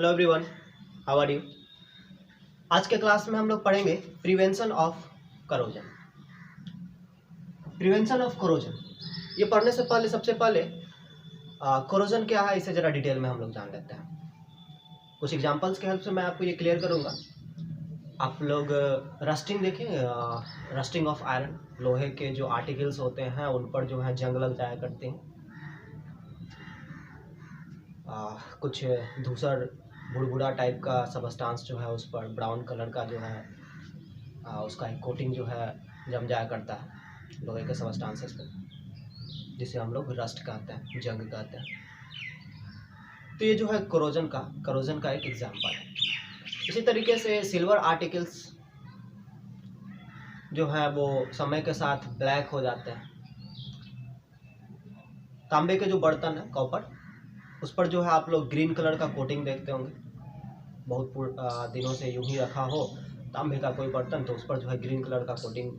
Hello everyone, how are you. आज के class में हम लोग पढ़ेंगे prevention of corrosion. Prevention of corrosion ये पढ़ने से पहले सबसे पहले करोजन क्या है इसे ज़रा डिटेल में हम लोग जान लेते हैं। कुछ एग्जांपल्स के हेल्प से मैं आपको ये क्लियर करूँगा। आप लोग रस्टिंग देखें, रस्टिंग ऑफ आयरन, लोहे के जो आर्टिकल्स होते हैं उन पर जो है जंग लग जाया करते हैं। कुछ धूसर बुड़बुड़ा टाइप का सबस्टांस जो है उस पर ब्राउन कलर का जो है उसका एक कोटिंग जो है जम जाया करता है लोहे के सबस्टांसेस पे, जिसे हम लोग रस्ट कहते हैं, जंग कहते हैं। तो ये जो है करोजन का एक एग्जांपल है। इसी तरीके से सिल्वर आर्टिकल्स जो है वो समय के साथ ब्लैक हो जाते हैं। तांबे के जो बर्तन है कॉपर, उस पर जो है आप लोग ग्रीन कलर का कोटिंग देखते होंगे। बहुत दिनों से यूं ही रखा हो तांबे का कोई बर्तन तो उस पर जो है ग्रीन कलर का कोटिंग,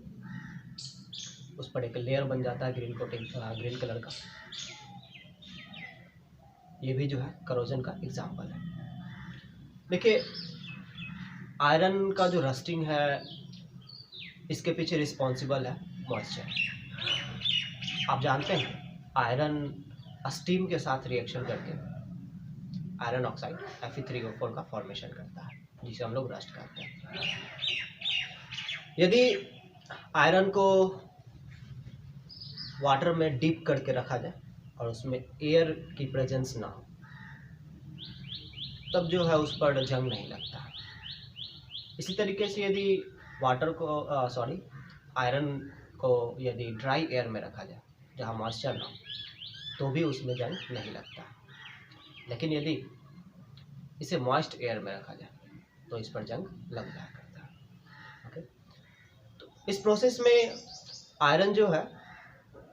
उस पर एक लेयर बन जाता है ग्रीन कोटिंग, ग्रीन कलर का। ये भी जो है करोजन का एग्जाम्पल है। देखिए, आयरन का जो रस्टिंग है इसके पीछे रिस्पॉन्सिबल है मॉइस्चर। आप जानते हैं आयरन स्टीम के साथ रिएक्शन करके आयरन ऑक्साइड Fe3O4 का फॉर्मेशन करता है, जिसे हम लोग रस्ट कहते हैं। यदि आयरन को वाटर में डीप करके रखा जाए और उसमें एयर की प्रेजेंस ना हो, तब जो है उस पर जंग नहीं लगता। इसी तरीके से यदि आयरन को यदि ड्राई एयर में रखा जाए जहाँ मॉइस्चर ना हो, तो भी उसमें जंग नहीं लगता। लेकिन यदि इसे मॉइस्ट एयर में रखा जाए तो इस पर जंग लग जाया करता है। ओके, तो इस प्रोसेस में आयरन जो है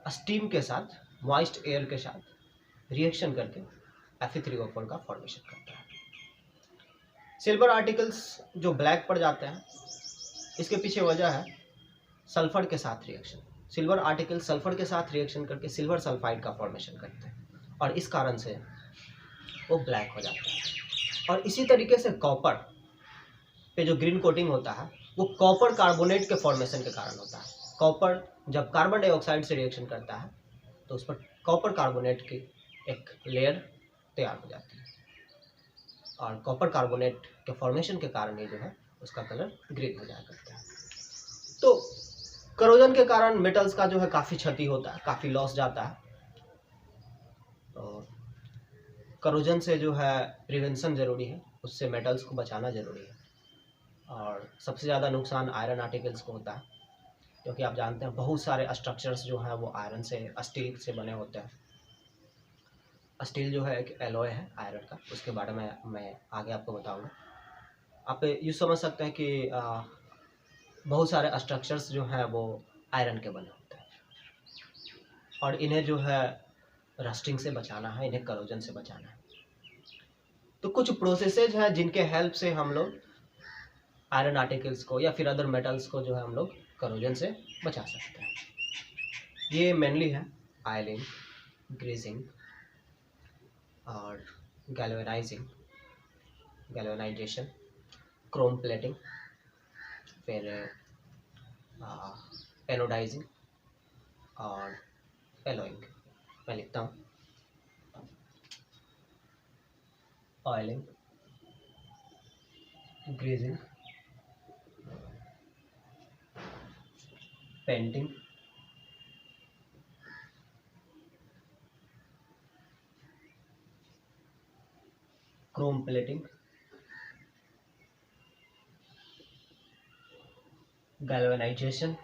स्टीम के साथ, मॉइस्ट एयर के साथ रिएक्शन करके Fe3O4 का फॉर्मेशन करता है। सिल्वर आर्टिकल्स जो ब्लैक पड़ जाते हैं, इसके पीछे वजह है सल्फर के साथ रिएक्शन। सिल्वर आर्टिकल सल्फर के साथ रिएक्शन करके सिल्वर सल्फाइड का फॉर्मेशन करते हैं और इस कारण से वो ब्लैक हो जाता है। और इसी तरीके से कॉपर पे जो ग्रीन कोटिंग होता है वो कॉपर कार्बोनेट के फॉर्मेशन के कारण होता है। कॉपर जब कार्बन डाइऑक्साइड से रिएक्शन करता है तो उस पर कॉपर कार्बोनेट की एक लेयर तैयार हो जाती है और कॉपर कार्बोनेट के फॉर्मेशन के कारण ये जो है उसका कलर ग्रीन हो जाया करता है। तो करोजन के कारण मेटल्स का जो है काफ़ी क्षति होता है, काफ़ी लॉस जाता है। और करोजन से जो है प्रिवेंशन ज़रूरी है, उससे मेटल्स को बचाना ज़रूरी है। और सबसे ज़्यादा नुकसान आयरन आर्टिकल्स को होता है, क्योंकि आप जानते हैं बहुत सारे स्ट्रक्चर्स जो हैं वो आयरन से, स्टील से बने होते हैं। स्टील जो है एक एलॉय है आयरन का, उसके बारे में मैं आगे आपको बताऊंगा। आप यूँ समझ सकते हैं कि बहुत सारे स्ट्रक्चर्स जो हैं वो आयरन के बने होते हैं और इन्हें जो है रस्टिंग से बचाना है, इन्हें करोजन से बचाना है। तो कुछ प्रोसेसेज हैं जिनके हेल्प से हम लोग आयरन आर्टिकल्स को या फिर अदर मेटल्स को जो है हम लोग करोजन से बचा सकते हैं। ये मेनली है आयलिंग, ग्रीजिंग और गैल्वेनाइजेशन, क्रोम प्लेटिंग, फिर एनोडाइजिंग और एलोइंग। मैं लिखता हूँ oiling, greasing, painting, chrome plating, galvanisation,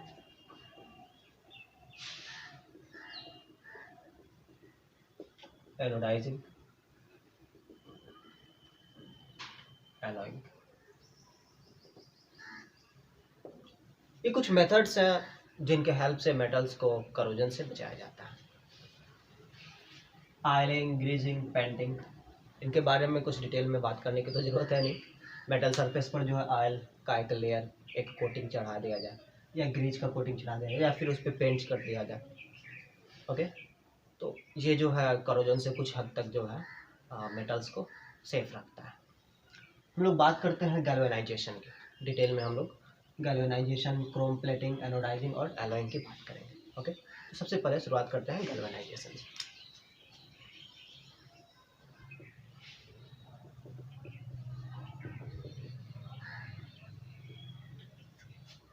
anodising, alloying. ये कुछ मेथड्स हैं जिनके हेल्प से मेटल्स को करोजन से बचाया जाता है। आयलिंग, ग्रीजिंग, पेंटिंग, इनके बारे में कुछ डिटेल में बात करने की तो ज़रूरत है नहीं। मेटल सरफेस पर जो है ऑयल का एक लेयर, एक कोटिंग चढ़ा दिया जाए या ग्रीज का कोटिंग चढ़ा दिया जाए या फिर उस पर पेंट कर दिया जाए। ओके, तो ये जो है करोजन से कुछ हद तक जो है मेटल्स को सेफ रखता है। हम लोग बात करते हैं गैल्वेनाइजेशन की। डिटेल में हम लोग गैल्वेनाइजेशन, क्रोम प्लेटिंग, एनोडाइजिंग और एलॉइंग की बात करेंगे। ओके, तो सबसे पहले शुरुआत करते हैं गैल्वेनाइजेशन से।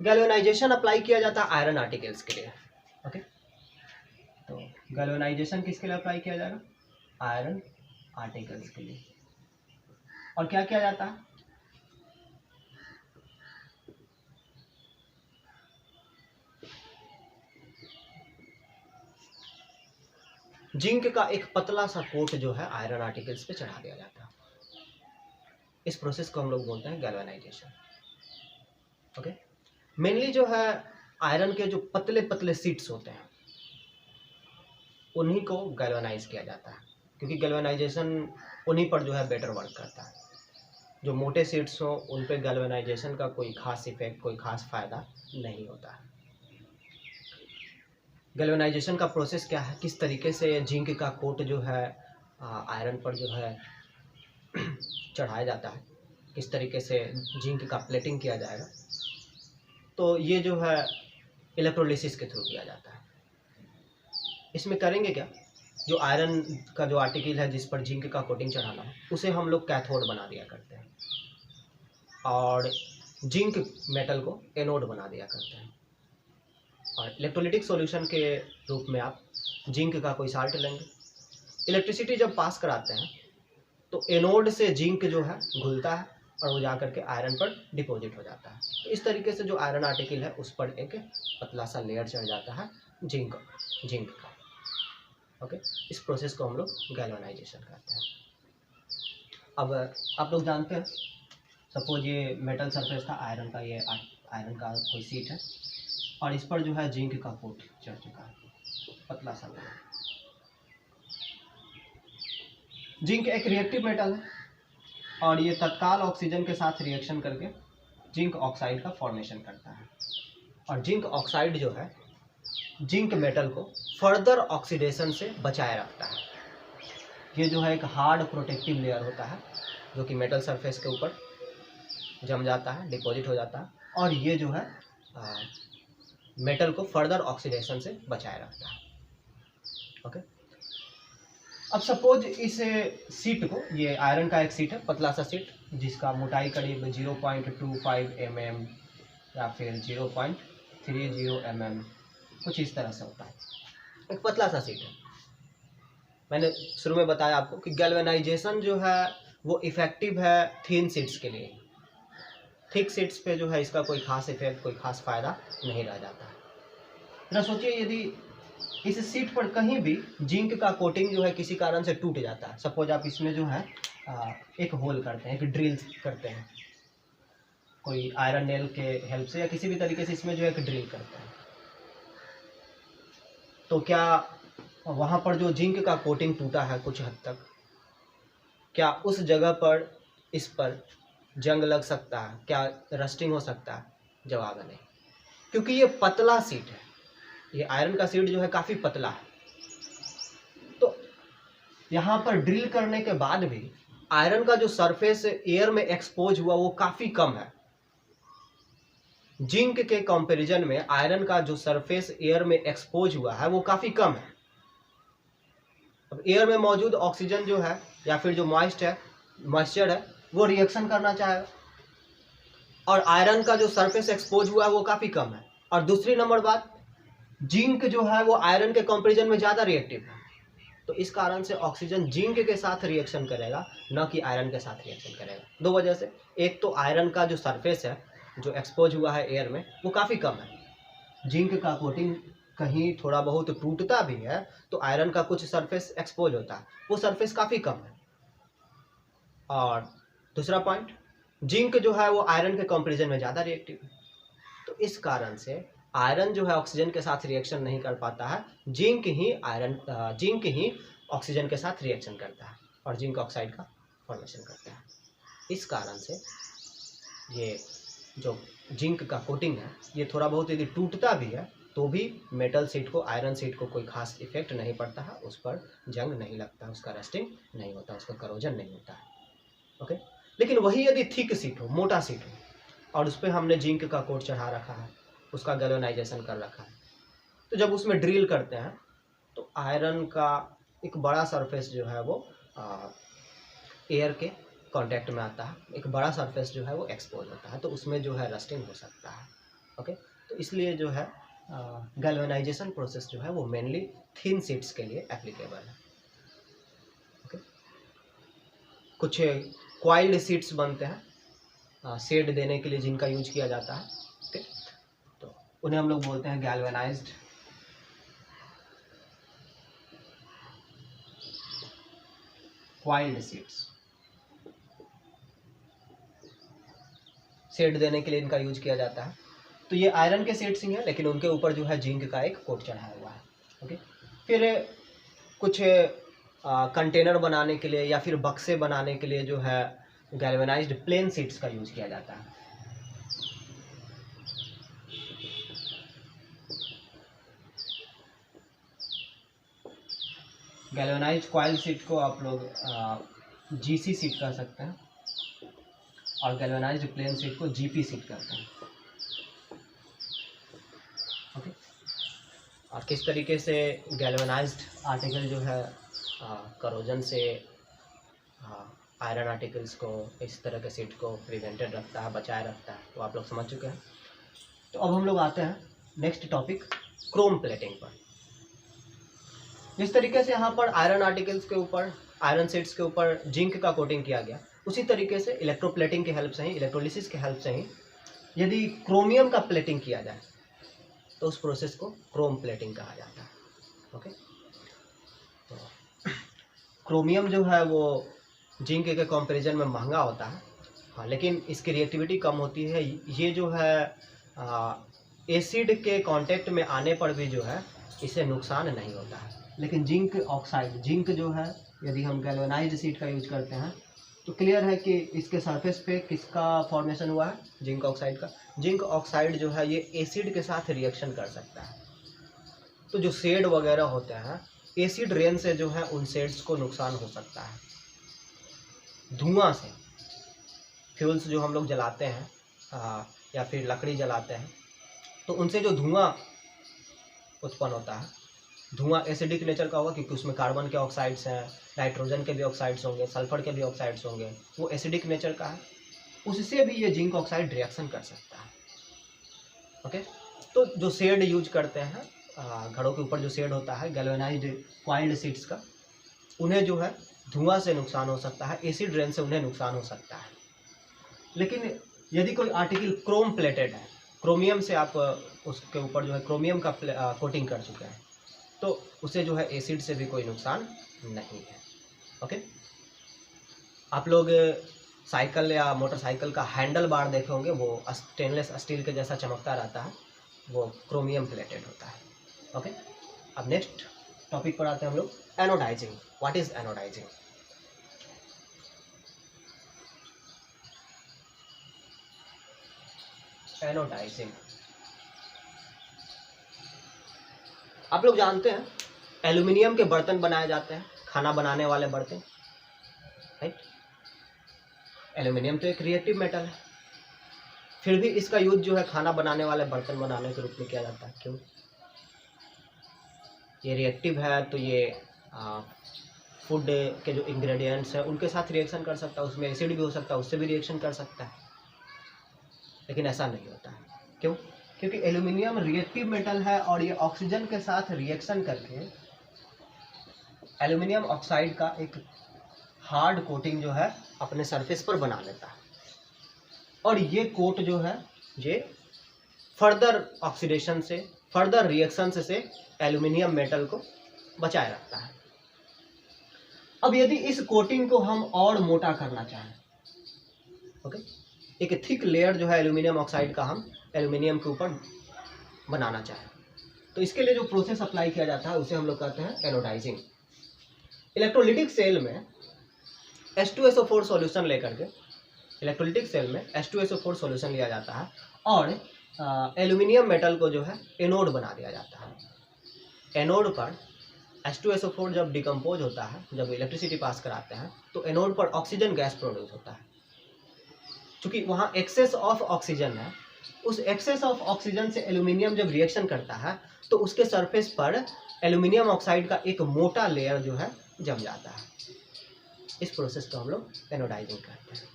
गैल्वेनाइजेशन अप्लाई किया जाता है आयरन आर्टिकल्स के लिए। ओके, तो गैल्वेनाइजेशन किसके लिए अप्लाई किया जाएगा? आयरन आर्टिकल्स के लिए। और क्या किया जाता है? जिंक का एक पतला सा कोट जो है आयरन आर्टिकल्स पे चढ़ा दिया जाता है। इस प्रोसेस को हम लोग बोलते हैं गैल्वेनाइजेशन। ओके, मेनली जो है आयरन के जो पतले पतले शीट्स होते हैं उन्हीं को गैल्वेनाइज किया जाता है, क्योंकि गैल्वेनाइजेशन उन्हीं पर जो है बेटर वर्क करता है। जो मोटे शीट्स हो उन पे गैल्वेनाइजेशन का कोई खास इफेक्ट, कोई खास फायदा नहीं होता है। गैल्वेनाइजेशन का प्रोसेस क्या है, किस तरीके से जिंक का कोट जो है आयरन पर जो है चढ़ाया जाता है, किस तरीके से जिंक का प्लेटिंग किया जाएगा, तो ये जो है इलेक्ट्रोलिसिस के थ्रू किया जाता है। इसमें करेंगे क्या, जो आयरन का जो आर्टिकल है जिस पर जिंक का कोटिंग चढ़ाना है उसे हम लोग कैथोड बना दिया करते हैं और जिंक मेटल को एनोड बना दिया करते हैं। और इलेक्ट्रोलिटिक सॉल्यूशन के रूप में आप जिंक का कोई साल्ट लेंगे। इलेक्ट्रिसिटी जब पास कराते हैं तो एनोड से जिंक जो है घुलता है और वो जा करके आयरन पर डिपॉजिट हो जाता है। तो इस तरीके से जो आयरन आर्टिकल है उस पर एक पतला सा लेयर चढ़ जाता है जिंक का। ओके, इस प्रोसेस को हम लोग गैल्वेनाइजेशन कहते हैं। अब आप लोग जानते हैं, सपोज ये मेटल सरफेस था आयरन का, ये आयरन का कोई शीट है और इस पर जो है जिंक का कोट चढ़ चुका है, पतला सा लेयर। जिंक एक रिएक्टिव मेटल है और ये तत्काल ऑक्सीजन के साथ रिएक्शन करके जिंक ऑक्साइड का फॉर्मेशन करता है। और जिंक ऑक्साइड जो है जिंक मेटल को फर्दर ऑक्सीडेशन से बचाए रखता है। ये जो है एक हार्ड प्रोटेक्टिव लेयर होता है जो कि मेटल सरफेस के ऊपर जम जाता है, डिपॉजिट हो जाता है और ये जो है मेटल को फर्दर ऑक्सीडेशन से बचाए रखता है। ओके, अब सपोज इस सीट को, ये आयरन का एक सीट है, पतला सा सीट जिसका मोटाई करीब 0.25 mm या फिर 0.30 mm कुछ इस तरह से होता है, एक पतला सा सीट है। मैंने शुरू में बताया आपको कि गैल्वेनाइजेशन जो है वो इफेक्टिव है थिन सीट्स के लिए। थिक सीट्स पे जो है इसका कोई खास इफेक्ट, कोई खास फायदा नहीं रह जाता है। जरा सोचिए, यदि इस सीट पर कहीं भी जिंक का कोटिंग जो है किसी कारण से टूट जाता है, सपोज आप इसमें जो है एक होल करते हैं, एक ड्रिल करते हैं, कोई आयरन नेल के हेल्प से या किसी भी तरीके से इसमें जो है एक ड्रिल करते हैं, तो क्या वहाँ पर जो जिंक का कोटिंग टूटा है कुछ हद तक, क्या उस जगह पर इस पर जंग लग सकता है, क्या रस्टिंग हो सकता है? जवाब है नहीं, क्योंकि ये पतला सीट है। ये आयरन का सीट जो है काफ़ी पतला है, तो यहाँ पर ड्रिल करने के बाद भी आयरन का जो सरफेस एयर में एक्सपोज हुआ वो काफ़ी कम है। जिंक के कंपैरिजन में आयरन का जो सरफेस एयर में एक्सपोज हुआ है वो काफ़ी कम है। अब एयर में मौजूद ऑक्सीजन जो है या फिर जो मॉइस्चर है वो रिएक्शन करना चाहेगा और आयरन का जो सरफेस एक्सपोज हुआ है वो काफ़ी कम है। और दूसरी नंबर बात, जिंक जो है वो आयरन के कंपैरिजन में ज़्यादा रिएक्टिव है, तो इस कारण से ऑक्सीजन जिंक के साथ रिएक्शन करेगा, न कि आयरन के साथ रिएक्शन करेगा। दो वजह से, एक तो आयरन का जो सरफेस है जो एक्सपोज हुआ है एयर में वो काफ़ी कम है, जिंक का कोटिंग कहीं थोड़ा बहुत टूटता भी है तो आयरन का कुछ सरफेस एक्सपोज होता है, वो सरफेस काफ़ी कम है। और दूसरा पॉइंट, जिंक जो है वो आयरन के कंपैरिजन में ज़्यादा रिएक्टिव है, तो इस कारण से आयरन जो है ऑक्सीजन के साथ रिएक्शन नहीं कर पाता है, जिंक ही ऑक्सीजन के साथ रिएक्शन करता है और जिंक ऑक्साइड का फॉर्मेशन करता है। इस कारण से ये जो जिंक का कोटिंग है ये थोड़ा बहुत यदि टूटता भी है तो भी मेटल सीट को, आयरन सीट को कोई खास इफेक्ट नहीं पड़ता है, उस पर जंग नहीं लगता, उसका रस्टिंग नहीं होता, उसका करोजन नहीं होता है। ओके, लेकिन लेकिन वही यदि थिक शीट हो, मोटा शीट हो, और उस पर हमने जिंक का कोट चढ़ा रखा है, उसका गैल्वेनाइजेशन कर रखा है, तो जब उसमें ड्रिल करते हैं तो आयरन का एक बड़ा सरफेस जो है वो एयर के कांटेक्ट में आता है, एक बड़ा सरफेस जो है वो एक्सपोज होता है, तो उसमें जो है रस्टिंग हो सकता है। ओके, तो इसलिए जो है गैल्वेनाइजेशन प्रोसेस जो है वो मेनली थिन शीट्स के लिए एप्लीकेबल है। ओके, कुछ क्वाइल्ड शीट्स बनते हैं शेड देने के लिए जिनका यूज किया जाता है। ओके, तो उन्हें हम लोग बोलते हैं गैल्वेनाइज्ड क्वाइल्ड शीट्स। शेड देने के लिए इनका यूज किया जाता है। तो ये आयरन के शीट्स ही हैं, लेकिन उनके ऊपर जो है जिंक का एक कोट चढ़ाया हुआ है। ओके, फिर कुछ कंटेनर बनाने के लिए या फिर बक्से बनाने के लिए जो है गैल्वेनाइज्ड प्लेन शीट्स का यूज किया जाता है। गैल्वेनाइज्ड क्वाइल शीट को आप लोग जीसी शीट कह सकते हैं, और गैल्वेनाइज्ड प्लेन शीट को जीपी शीट कहते हैं। ओके, और किस तरीके से गैल्वेनाइज्ड आर्टिकल जो है करोजन से आयरन आर्टिकल्स को, इस तरह के शीट को प्रिवेंटेड रखता है, बचाए रखता है, तो आप लोग समझ चुके हैं। तो अब हम लोग आते हैं नेक्स्ट टॉपिक, क्रोम प्लेटिंग पर। जिस तरीके से यहाँ पर आयरन आर्टिकल्स के ऊपर, आयरन शीट्स के ऊपर जिंक का कोटिंग किया गया, उसी तरीके से इलेक्ट्रोप्लेटिंग की हेल्प से ही, इलेक्ट्रोलिसिस की हेल्प से ही यदि क्रोमियम का प्लेटिंग किया जाए तो उस प्रोसेस को क्रोम प्लेटिंग कहा जाता है। ओके, तो क्रोमियम जो है वो जिंक के कंपैरिजन में महंगा होता है, हाँ, लेकिन इसकी रिएक्टिविटी कम होती है। ये जो है एसिड के कांटेक्ट में आने पर भी जो है इससे नुकसान नहीं होता है। लेकिन जिंक ऑक्साइड, जिंक जो है यदि हम गैल्वेनाइज्ड शीट का यूज करते हैं तो क्लियर है कि इसके सरफेस पे किसका फॉर्मेशन हुआ है, जिंक ऑक्साइड का। जिंक ऑक्साइड जो है ये एसिड के साथ रिएक्शन कर सकता है, तो जो शेड वगैरह होते हैं एसिड रेन से जो है उन शेड्स को नुकसान हो सकता है। धुआं से, फ्यूल्स जो हम लोग जलाते हैं या फिर लकड़ी जलाते हैं, तो उनसे जो धुआं उत्पन्न होता है, धुआं एसिडिक नेचर का होगा क्योंकि उसमें कार्बन के ऑक्साइड्स हैं, नाइट्रोजन के भी ऑक्साइड्स होंगे, सल्फर के भी ऑक्साइड्स होंगे, वो एसिडिक नेचर का है, उससे भी ये जिंक ऑक्साइड रिएक्शन कर सकता है। ओके, तो जो शेड यूज करते हैं घरों के ऊपर, जो शेड होता है गैल्वेनाइज्ड क्वाइल्ड शीट्स का, उन्हें जो है धुआं से नुकसान हो सकता है, एसिड रेन से उन्हें नुकसान हो सकता है। लेकिन यदि कोई आर्टिकल क्रोम प्लेटेड है, क्रोमियम से आप उसके ऊपर जो है क्रोमियम का कोटिंग कर चुके हैं, तो उसे जो है एसिड से भी कोई नुकसान नहीं है। ओके, आप लोग साइकिल या मोटरसाइकिल का हैंडल बार देखे होंगे, वो स्टेनलेस स्टील के जैसा चमकता रहता है, वो क्रोमियम प्लेटेड होता है। ओके, अब नेक्स्ट टॉपिक पर आते हैं हम लोग, anodising. What is anodising? Anodising, आप लोग जानते हैं एल्यूमिनियम के बर्तन बनाए जाते हैं, खाना बनाने वाले बर्तन, राइट। एल्यूमिनियम तो एक रिएक्टिव मेटल है, फिर भी इसका यूज जो है खाना बनाने वाले बर्तन बनाने के रूप में किया जाता है। क्यों? ये रिएक्टिव है, तो ये फूड के जो इंग्रेडिएंट्स हैं उनके साथ रिएक्शन कर सकता है, उसमें एसिड भी हो सकता है, उससे भी रिएक्शन कर सकता है, लेकिन ऐसा नहीं होता है। क्यों? क्योंकि एल्यूमिनियम रिएक्टिव मेटल है और ये ऑक्सीजन के साथ रिएक्शन करके एल्यूमिनियम ऑक्साइड का एक हार्ड कोटिंग जो है अपने सरफेस पर बना लेता है, और ये कोट जो है ये फर्दर ऑक्सीडेशन से, फर्दर रिएक्शन से एल्यूमिनियम मेटल को बचाए रखता है। अब यदि इस कोटिंग को हम और मोटा करना चाहें, ओके, एक थिक लेयर जो है एल्यूमिनियम ऑक्साइड का हम एल्यूमिनियम के ऊपर बनाना चाहें, तो इसके लिए जो प्रोसेस अप्लाई किया जाता है उसे हम लोग कहते हैं एनोडाइजिंग। इलेक्ट्रोलिटिक सेल में H2SO4 सॉल्यूशन लेकर के, इलेक्ट्रोलिटिक सेल में H2SO4 सॉल्यूशन लिया जाता है और एल्यूमिनियम मेटल को जो है एनोड बना दिया जाता है। एनोड पर H2SO4 जब डिकम्पोज होता है, जब इलेक्ट्रिसिटी पास कराते हैं, तो एनोड पर ऑक्सीजन गैस प्रोड्यूस होता है। चूँकि वहाँ एक्सेस ऑफ ऑक्सीजन है, उस एक्सेस ऑफ ऑक्सीजन से एल्यूमिनियम जब रिएक्शन करता है तो उसके सरफेस पर एल्यूमिनियम ऑक्साइड का एक मोटा लेयर जो है जम जाता है। इस प्रोसेस को हम लोग एनोडाइजिंग कहते हैं।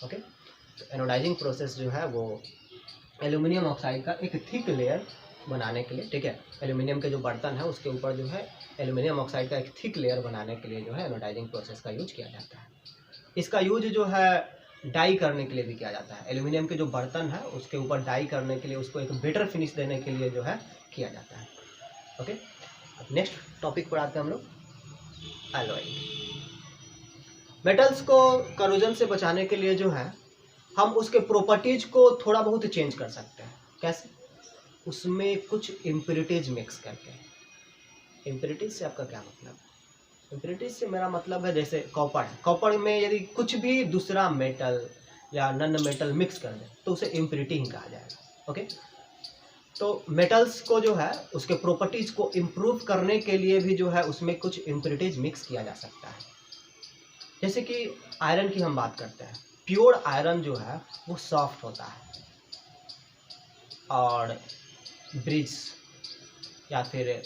ओके, तो एनोडाइजिंग प्रोसेस जो है वो एल्यूमिनियम ऑक्साइड का एक थिक लेयर बनाने के लिए, ठीक है, एल्यूमिनियम के जो बर्तन है उसके ऊपर जो है एल्यूमिनियम ऑक्साइड का एक थिक लेयर बनाने के लिए जो है एनोडाइजिंग प्रोसेस का यूज किया जाता है। इसका यूज जो है डाई करने के लिए भी किया जाता है। एल्यूमिनियम के जो बर्तन है उसके ऊपर डाई करने के लिए, उसको एक बेटर फिनिश देने के लिए जो है किया जाता है। ओके, अब नेक्स्ट टॉपिक पर आते हैं हम लोग, एलॉइंग। मेटल्स को करोजन से बचाने के लिए जो है हम उसके प्रॉपर्टीज को थोड़ा बहुत चेंज कर सकते हैं। कैसे? उसमें कुछ इम्प्योरिटीज मिक्स करके। इम्प्योरिटीज से आपका क्या मतलब? इम्प्योरिटीज से मेरा मतलब है जैसे कॉपर है, कॉपर में यदि कुछ भी दूसरा मेटल या नॉन मेटल मिक्स कर दे तो उसे इम्प्योरिटी ही कहा जाएगा। ओके, तो मेटल्स को जो है उसके प्रॉपर्टीज को इम्प्रूव करने के लिए भी जो है उसमें कुछ इम्प्योरिटीज मिक्स किया जा सकता है। जैसे कि आयरन की हम बात करते हैं, प्योर आयरन जो है वो सॉफ्ट होता है और ब्रिज या फिर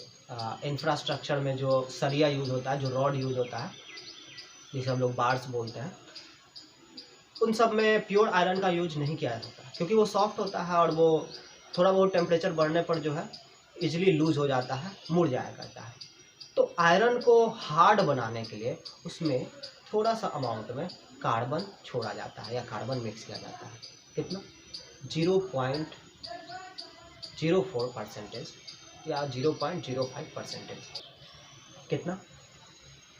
इंफ्रास्ट्रक्चर में जो सरिया यूज होता है, जो रॉड यूज होता है, जिसे हम लोग बार्स बोलते हैं, उन सब में प्योर आयरन का यूज नहीं किया जाता क्योंकि वो सॉफ्ट होता है और वो थोड़ा बहुत टेम्परेचर बढ़ने पर जो है इजीली लूज हो जाता है, मुड़ जाया करता है। तो आयरन को हार्ड बनाने के लिए उसमें थोड़ा सा अमाउंट में कार्बन छोड़ा जाता है या कार्बन मिक्स किया जाता है। कितना? 0.04% या 0.05%। कितना?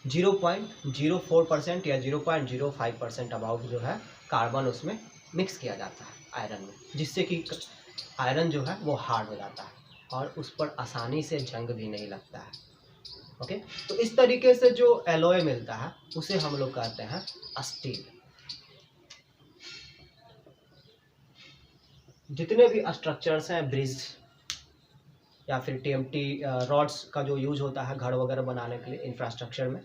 0.04% या 0.05% अबाउट जो है कार्बन उसमें मिक्स किया जाता है आयरन में, जिससे कि आयरन जो है वो हार्ड हो जाता है और उस पर आसानी से जंग भी नहीं लगता है। ओके, तो इस तरीके से जो एलॉय मिलता है उसे हम लोग कहते हैं स्टील। जितने भी स्ट्रक्चर्स हैं, ब्रिज या फिर टीएमटी रॉड्स का जो यूज होता है घर वगैरह बनाने के लिए इंफ्रास्ट्रक्चर में,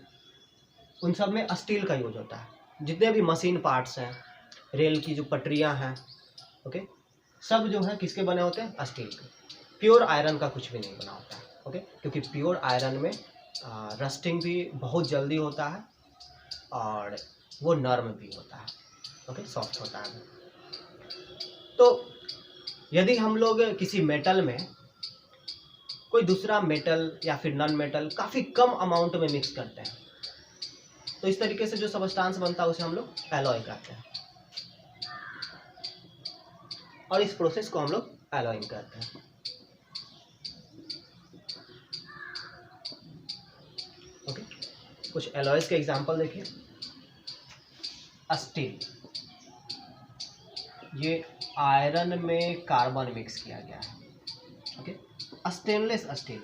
उन सब में स्टील का यूज होता है। जितने भी मशीन पार्ट्स हैं, रेल की जो पटरियां हैं, ओके, सब जो है किसके बने होते हैं? स्टील के। प्योर आयरन का कुछ भी नहीं बना होता है। ओके, क्योंकि प्योर आयरन में रस्टिंग भी बहुत जल्दी होता है और वो नर्म भी होता है। ओके, सॉफ्ट होता है। तो यदि हम लोग किसी मेटल में कोई दूसरा मेटल या फिर नॉन मेटल काफ़ी कम अमाउंट में मिक्स करते हैं तो इस तरीके से जो सबस्टांस बनता है उसे हम लोग एलॉय कहते हैं और इस प्रोसेस को हम लोग एलॉइंग कहते हैं। ओके, कुछ एलॉयज के एग्जांपल देखिए। स्टील, ये आयरन में कार्बन मिक्स किया गया है। ओके, स्टेनलेस स्टील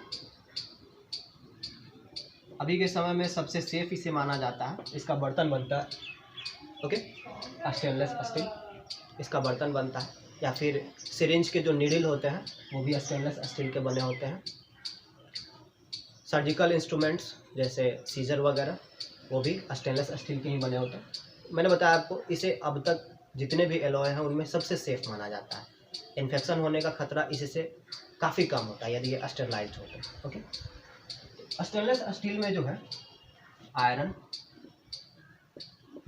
अभी के समय में सबसे सेफ इसे माना जाता है। इसका बर्तन बनता है, ओके, स्टेनलेस स्टील इसका बर्तन बनता है। या फिर सिरिंज के जो नीडल होते हैं वो भी स्टेनलेस स्टील के बने होते हैं। सर्जिकल इंस्ट्रूमेंट्स जैसे सीजर वगैरह वो भी स्टेनलेस स्टील के ही बने होते हैं। मैंने बताया आपको, इसे अब तक जितने भी एलॉय हैं उनमें सबसे सेफ माना जाता है। इन्फेक्शन होने का खतरा इससे काफ़ी कम होता है यदि ये स्टेरलाइज्ड होते हैं। ओके, स्टेनलेस स्टील में जो है आयरन,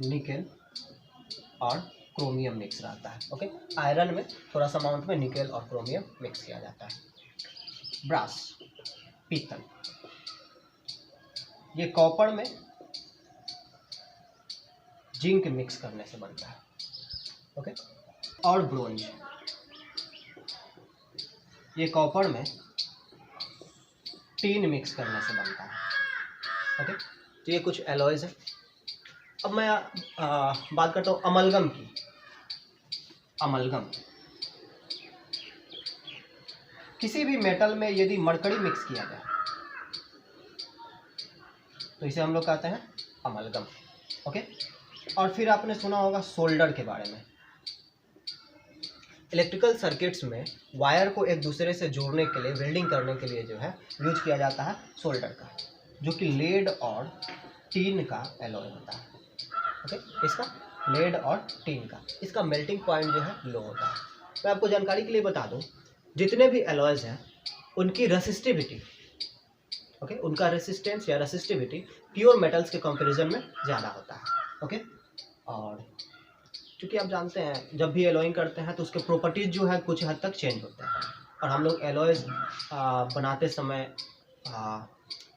निकेल और क्रोमियम मिक्स रहता है। ओके, आयरन में थोड़ा सा अमाउंट में निकेल और क्रोमियम मिक्स किया जाता है। ब्रास, पीतल, ये कॉपर में जिंक मिक्स करने से बनता है। ओके, और ब्रोंज, ये कॉपर में टीन मिक्स करने से बनता है। ओके, तो ये कुछ एलॉयज है। अब मैं बात करता हूँ अमलगम की। अमलगम, किसी भी मेटल में यदि मरकरी मिक्स किया जाए तो इसे हम लोग कहते हैं अमलगम। ओके, और फिर आपने सुना होगा सोल्डर के बारे में। इलेक्ट्रिकल सर्किट्स में वायर को एक दूसरे से जोड़ने के लिए, वेल्डिंग करने के लिए जो है यूज किया जाता है सोल्डर का, जो कि लेड और टीन का एलॉय होता है। ओके, इसका लेड और टीन का, इसका मेल्टिंग पॉइंट जो है लो होता है। मैं आपको जानकारी के लिए बता दूं, जितने भी एलॉयज़ हैं उनकी रेसिस्टिविटी, ओके, उनका रेसिस्टेंस या रेसिस्टिविटी प्योर मेटल्स के कंपैरिजन में ज़्यादा होता है, ओके। और क्योंकि आप जानते हैं जब भी एलॉइंग करते हैं तो उसके प्रॉपर्टीज़ जो है कुछ हद तक चेंज होते हैं, और हम लोग एलॉयज़ बनाते समय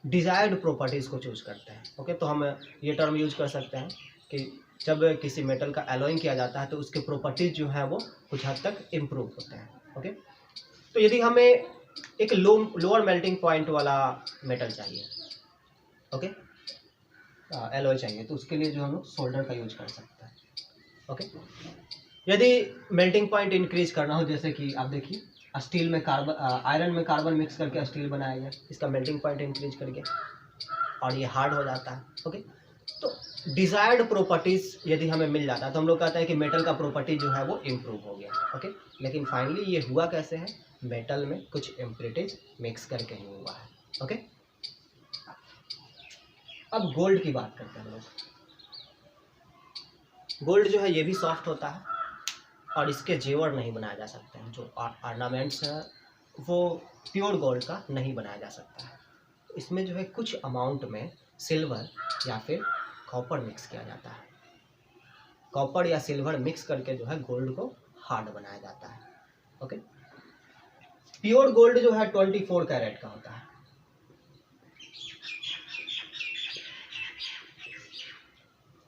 डिज़ायर्ड प्रॉपर्टीज़ को चूज़ करते हैं, ओके। तो हम ये टर्म यूज कर सकते हैं कि जब किसी मेटल का एलॉइंग किया जाता है तो उसके प्रॉपर्टीज़ जो है वो कुछ हद तक इम्प्रूव होते हैं, ओके। तो यदि हमें एक लोअर मेल्टिंग पॉइंट वाला मेटल चाहिए, ओके, एलॉय चाहिए, तो उसके लिए जो हम लोग सोल्डर का यूज कर सकते हैं, ओके। यदि मेल्टिंग पॉइंट इंक्रीज करना हो, जैसे कि आप देखिए स्टील में आयरन में कार्बन मिक्स करके स्टील बनाया गया, इसका मेल्टिंग पॉइंट इंक्रीज करके और ये हार्ड हो जाता है, ओके। तो डिज़ायर्ड प्रॉपर्टीज़ यदि हमें मिल जाता है तो हम लोग कहते हैं कि मेटल का प्रॉपर्टी जो है वो इम्प्रूव हो गया, ओके। लेकिन फाइनली ये हुआ कैसे है, मेटल में कुछ इम्प्योरिटीज मिक्स करके ही हुआ है, ओके। अब गोल्ड की बात करते हैं हम लोग। गोल्ड जो है ये भी सॉफ्ट होता है और इसके जेवर नहीं बनाए जा सकते हैं, जो ऑर्नामेंट्स है वो प्योर गोल्ड का नहीं बनाया जा सकता है। तो इसमें जो है कुछ अमाउंट में सिल्वर या फिर कॉपर मिक्स किया जाता है। कॉपर या सिल्वर मिक्स करके जो है गोल्ड को हार्ड बनाया जाता है, ओके। प्योर गोल्ड जो है 24 कैरेट का होता है।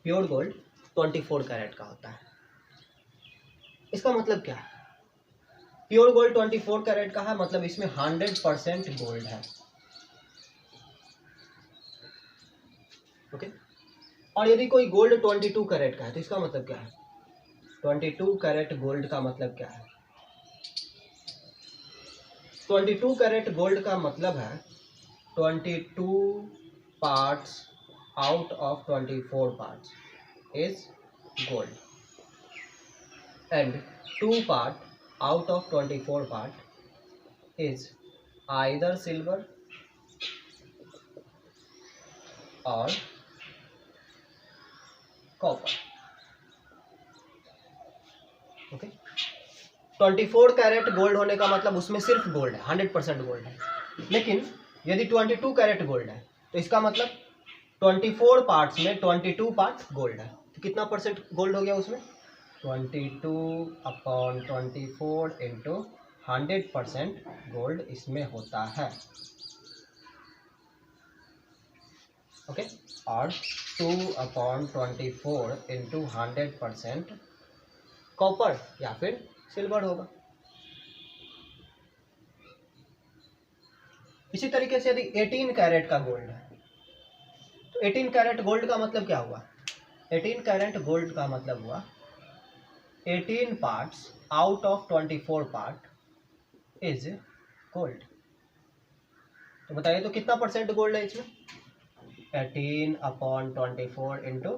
प्योर गोल्ड 24 कैरेट का होता है। इसका मतलब क्या है? प्योर गोल्ड 24 कैरेट का है, मतलब इसमें 100% गोल्ड है, ओके। और यदि कोई गोल्ड 22 कैरेट का है तो इसका मतलब क्या है? 22 कैरेट गोल्ड का मतलब क्या है? 22 कैरेट गोल्ड का मतलब है 22 parts out of 24 parts is gold and 2 part out of 24 part is either silver or copper, okay. 24 carat gold होने का मतलब उसमें सिर्फ गोल्ड है, 100% गोल्ड है। लेकिन यदि 22 कैरेट गोल्ड है तो इसका मतलब 24 पार्ट्स में 22 पार्ट गोल्ड है, तो कितना परसेंट गोल्ड हो गया उसमें? 22/24 इंटू 100% गोल्ड इसमें होता है, ओके। और 2/24 इंटू 100% कॉपर या फिर सिल्वर होगा। इसी तरीके से यदि 18 कैरेट का गोल्ड है तो 18 कैरेट गोल्ड का मतलब क्या हुआ? 18 कैरेट गोल्ड का मतलब हुआ 18 parts out of 24 part is gold. तो बताइए तो कितना परसेंट गोल्ड है इसमें? 18/24 इंटू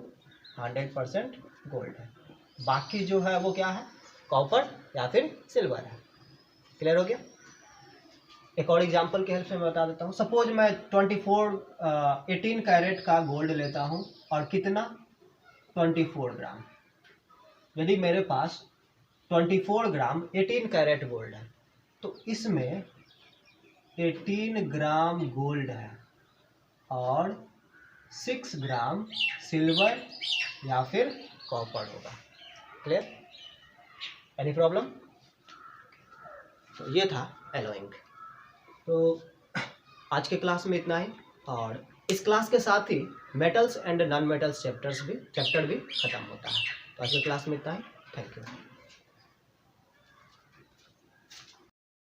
100% गोल्ड है। बाकी जो है वो क्या है? कॉपर या फिर सिल्वर है। क्लियर हो गया? एक और एग्जांपल के हेल्प से मैं बता देता हूँ। सपोज मैं 18 कैरेट का गोल्ड लेता हूँ और कितना? 24 ग्राम। यदि मेरे पास 24 ग्राम 18 कैरेट गोल्ड है तो इसमें 18 ग्राम गोल्ड है और 6 ग्राम सिल्वर या फिर कॉपर होगा। क्लियर? Any problem? तो ये था एलॉइंग। तो आज के क्लास में इतना ही, और इस क्लास के साथ ही metals and non metals chapter भी खत्म होता है। तो आज के क्लास में इतना ही। Thank you.